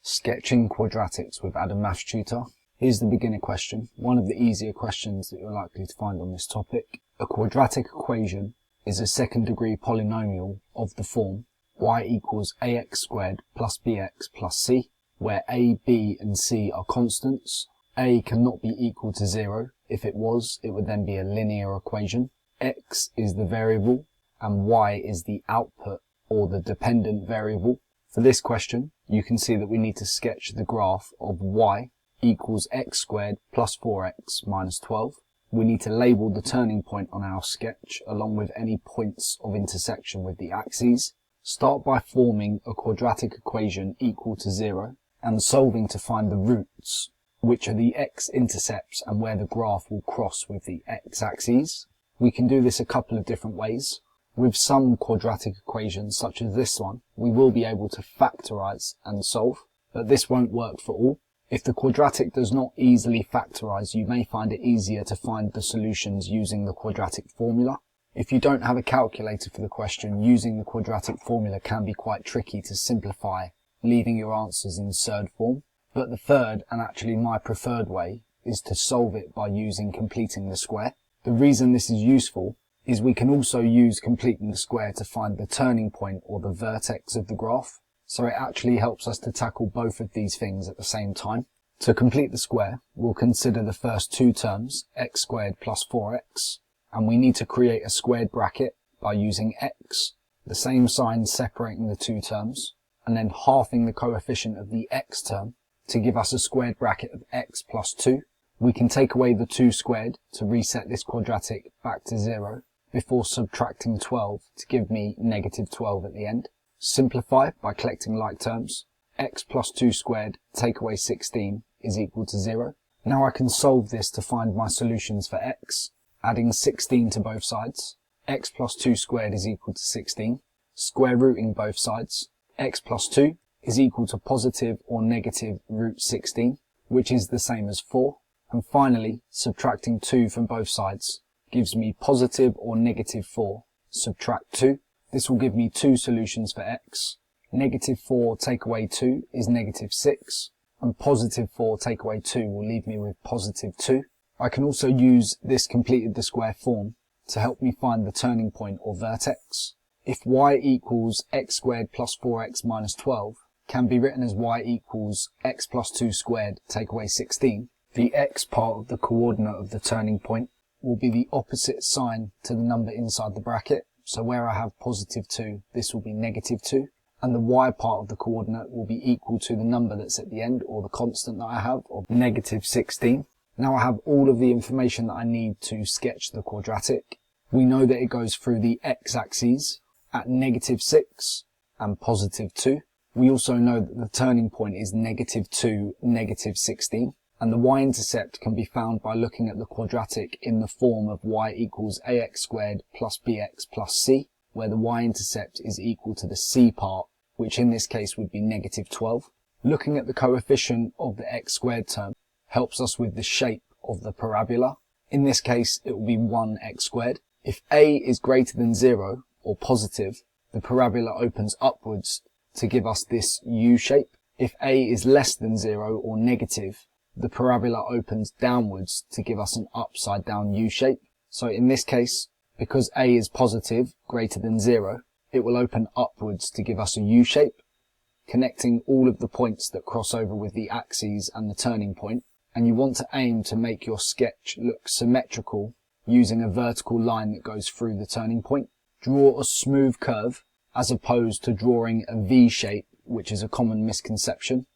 Sketching quadratics with adamonlinetutoring. Here's the beginner question, one of the easier questions that you're likely to find on this topic. A quadratic equation is a second degree polynomial of the form y equals ax squared plus bx plus c, where a, b and c are constants. A cannot be equal to 0. If it was, it would then be a linear equation. X is the variable and y is the output or the dependent variable. For this question, you can see that we need to sketch the graph of y equals x squared plus 4x minus 12. We need to label the turning point on our sketch along with any points of intersection with the axes. Start by forming a quadratic equation equal to 0 and solving to find the roots, which are the X-Intercepts and where the graph will cross with the x-axes. We can do this a couple of different ways. With some quadratic equations, such as this one, we will be able to factorize and solve, but this won't work for all. If the quadratic does not easily factorize, you may find it easier to find the solutions using the quadratic formula. If you don't have a calculator for the question, using the quadratic formula can be quite tricky to simplify, leaving your answers in surd form. But the third, and actually my preferred way, is to solve it by using completing the square. The reason this is useful is we can also use completing the square to find the turning point or the vertex of the graph. So it actually helps us to tackle both of these things at the same time. To complete the square, we'll consider the first two terms, x squared plus 4x, and we need to create a squared bracket by using x, the same sign separating the two terms, and then halving the coefficient of the x term to give us a squared bracket of x plus 2. We can take away the 2 squared to reset this quadratic back to 0 before subtracting 12 to give me negative 12 at the end. Simplify by collecting like terms. X plus 2 squared take away 16 is equal to 0. Now I can solve this to find my solutions for x, adding 16 to both sides. X plus 2 squared is equal to 16. Square rooting both sides. X plus 2 is equal to positive or negative root 16, which is the same as 4. And finally, subtracting 2 from both sides gives me positive or negative 4. Subtract 2. This will give me two solutions for x. Negative 4 take away 2 is negative 6, and positive 4 take away 2 will leave me with positive 2. I can also use this completed the square form to help me find the turning point or vertex. If y equals x squared plus 4x minus 12 can be written as y equals x plus 2 squared take away 16, the x part of the coordinate of the turning point will be the opposite sign to the number inside the bracket. So where I have positive 2, this will be negative 2. And the y part of the coordinate will be equal to the number that's at the end, or the constant that I have, of negative 16. Now I have all of the information that I need to sketch the quadratic. We know that it goes through the x-axes at negative 6 and positive 2. We also know that the turning point is negative 2, negative 16. And the y-intercept can be found by looking at the quadratic in the form of y equals ax squared plus bx plus c, where the y-intercept is equal to the c part, which in this case would be negative 12. Looking at the coefficient of the x squared term helps us with the shape of the parabola. In this case, it will be 1x squared. If a is greater than 0 or positive, the parabola opens upwards to give us this u shape. If a is less than 0 or negative, the parabola opens downwards to give us an upside down U shape. So in this case, because a is positive, greater than 0, it will open upwards to give us a U shape, connecting all of the points that cross over with the axes and the turning point. And you want to aim to make your sketch look symmetrical using a vertical line that goes through the turning point. Draw a smooth curve as opposed to drawing a V shape, which is a common misconception.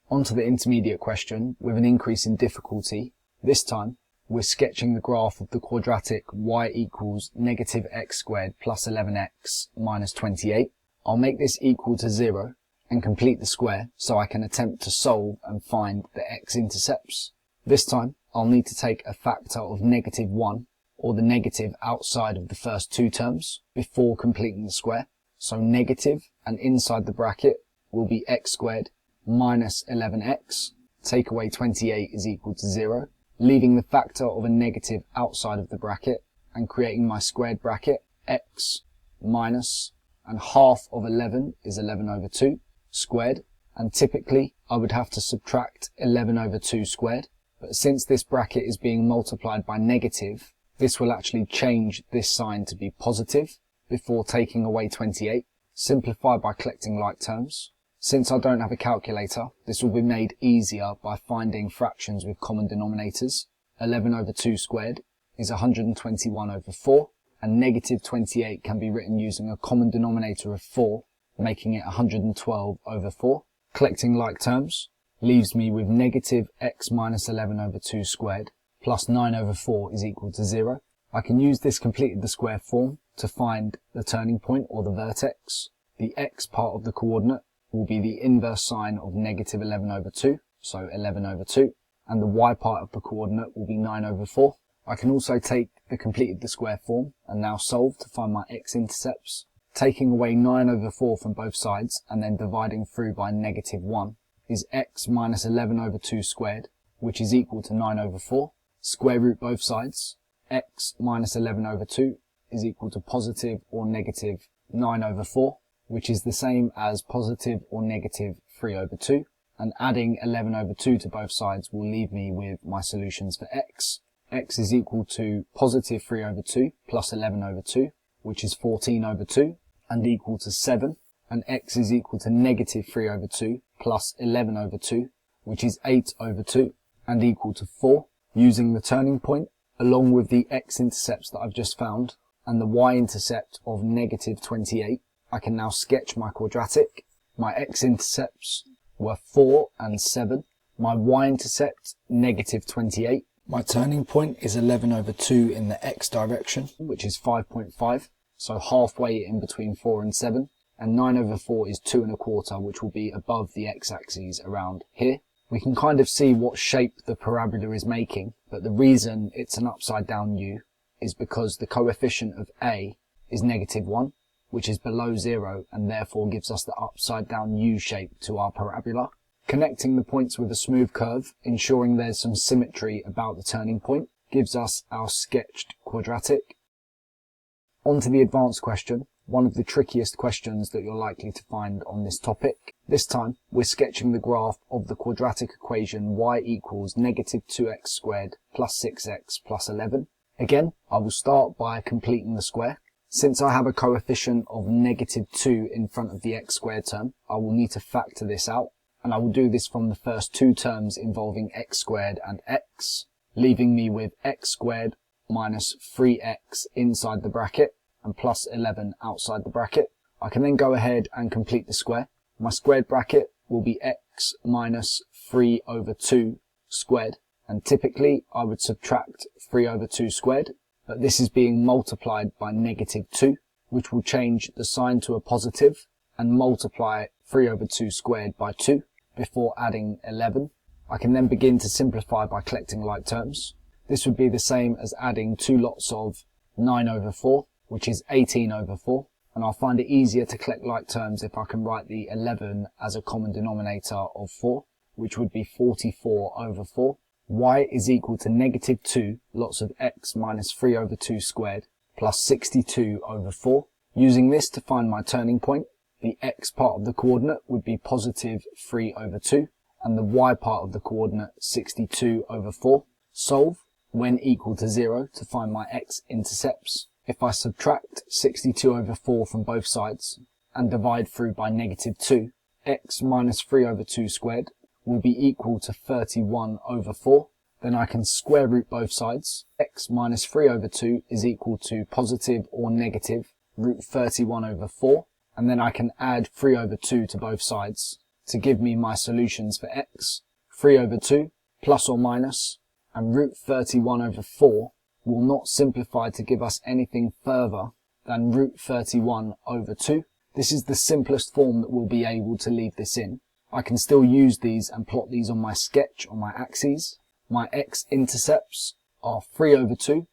On to the intermediate question with an increase in difficulty. This time, we're sketching the graph of the quadratic y equals negative x squared plus 11x minus 28. I'll make this equal to 0 and complete the square so I can attempt to solve and find the x-intercepts. This time, I'll need to take a factor of negative 1, or the negative outside of the first two terms, before completing the square. So negative, and inside the bracket, will be x squared minus 11x, take away 28 is equal to 0, leaving the factor of a negative outside of the bracket and creating my squared bracket, x minus, and half of 11 is 11 over 2, squared, and typically I would have to subtract 11 over 2 squared, but since this bracket is being multiplied by negative, this will actually change this sign to be positive before taking away 28. Simplify by collecting like terms. Since I don't have a calculator, this will be made easier by finding fractions with common denominators. 11 over 2 squared is 121 over 4, and negative 28 can be written using a common denominator of 4, making it 112 over 4. Collecting like terms leaves me with negative x minus 11 over 2 squared plus 9 over 4 is equal to 0. I can use this completed the square form to find the turning point or the vertex. The x part of the coordinate will be the inverse sign of negative 11 over 2, so 11 over 2, and the y part of the coordinate will be 9 over 4. I can also take the completed the square form and now solve to find my x-intercepts. Taking away 9 over 4 from both sides and then dividing through by negative 1 is x minus 11 over 2 squared, which is equal to 9 over 4. Square root both sides. X minus 11 over 2 is equal to positive or negative 9 over 4, which is the same as positive or negative 3 over 2. And adding 11 over 2 to both sides will leave me with my solutions for x. X is equal to positive 3 over 2 plus 11 over 2, which is 14 over 2, and equal to 7. And x is equal to negative 3 over 2 plus 11 over 2, which is 8 over 2, and equal to 4. Using the turning point, along with the x-intercepts that I've just found, and the y-intercept of negative 28, I can now sketch my quadratic. My x-intercepts were 4 and 7. My y-intercept, negative 28. My turning point is 11 over 2 in the x direction, which is 5.5, so halfway in between 4 and 7. And 9 over 4 is 2 1/4, which will be above the x-axis around here. We can kind of see what shape the parabola is making, but the reason it's an upside down U is because the coefficient of A is negative 1, which is below 0 and therefore gives us the upside down U shape to our parabola. Connecting the points with a smooth curve, ensuring there's some symmetry about the turning point, gives us our sketched quadratic. On to the advanced question, one of the trickiest questions that you're likely to find on this topic. This time, we're sketching the graph of the quadratic equation y equals negative 2x squared plus 6x plus 11. Again, I will start by completing the square. Since I have a coefficient of negative 2 in front of the x squared term, I will need to factor this out, and I will do this from the first two terms involving x squared and x, leaving me with x squared minus 3x inside the bracket and plus 11 outside the bracket. I can then go ahead and complete the square. My squared bracket will be x minus 3 over 2 squared, and typically I would subtract 3 over 2 squared, but this is being multiplied by negative 2, which will change the sign to a positive and multiply 3 over 2 squared by 2 before adding 11. I can then begin to simplify by collecting like terms. This would be the same as adding two lots of 9 over 4, which is 18 over 4, and I'll find it easier to collect like terms if I can write the 11 as a common denominator of 4, which would be 44 over 4. Y is equal to negative 2 lots of x minus 3 over 2 squared plus 62 over 4. Using this to find my turning point, the x part of the coordinate would be positive 3 over 2, and the y part of the coordinate 62 over 4. Solve when equal to 0 to find my x-intercepts. If I subtract 62 over 4 from both sides and divide through by negative 2, x minus 3 over 2 squared will be equal to 31 over 4. Then I can square root both sides. X minus 3 over 2 is equal to positive or negative root 31 over 4. And then I can add 3 over 2 to both sides to give me my solutions for x. 3 over 2 plus or minus, and root 31 over 4 will not simplify to give us anything further than root 31 over 2. This is the simplest form that we'll be able to leave this in. I can still use these and plot these on my sketch on my axes. My x-intercepts are 3 over 2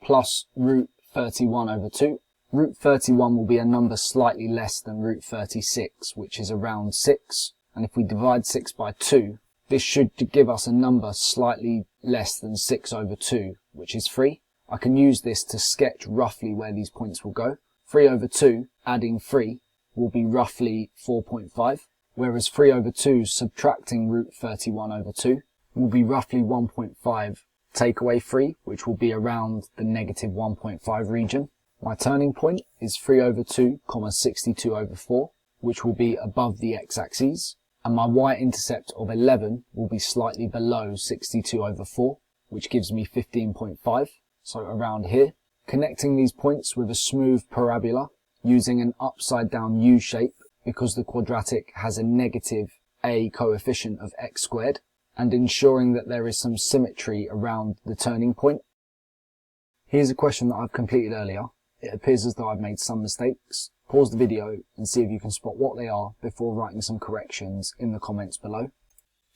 plus root 31 over 2. Root 31 will be a number slightly less than root 36, which is around 6. And if we divide 6 by 2, this should give us a number slightly less than 6 over 2, which is 3. I can use this to sketch roughly where these points will go. 3 over 2, adding 3, will be roughly 4.5. whereas 3 over 2 subtracting root 31 over 2 will be roughly 1.5 take away 3, which will be around the negative 1.5 region. My turning point is 3 over 2, 62 over 4, which will be above the x-axis, and my y-intercept of 11 will be slightly below 62 over 4, which gives me 15.5, so around here. Connecting these points with a smooth parabola using an upside down U shape because the quadratic has a negative a coefficient of x squared, and ensuring that there is some symmetry around the turning point. Here's a question that I've completed earlier. It appears as though I've made some mistakes. Pause the video and see if you can spot what they are before writing some corrections in the comments below.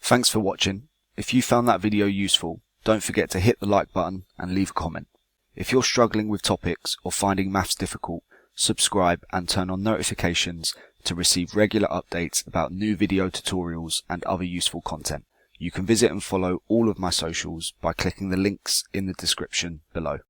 Thanks for watching. If you found that video useful, don't forget to hit the like button and leave a comment. If you're struggling with topics or finding maths difficult, subscribe and turn on notifications to receive regular updates about new video tutorials and other useful content. You can visit and follow all of my socials by clicking the links in the description below.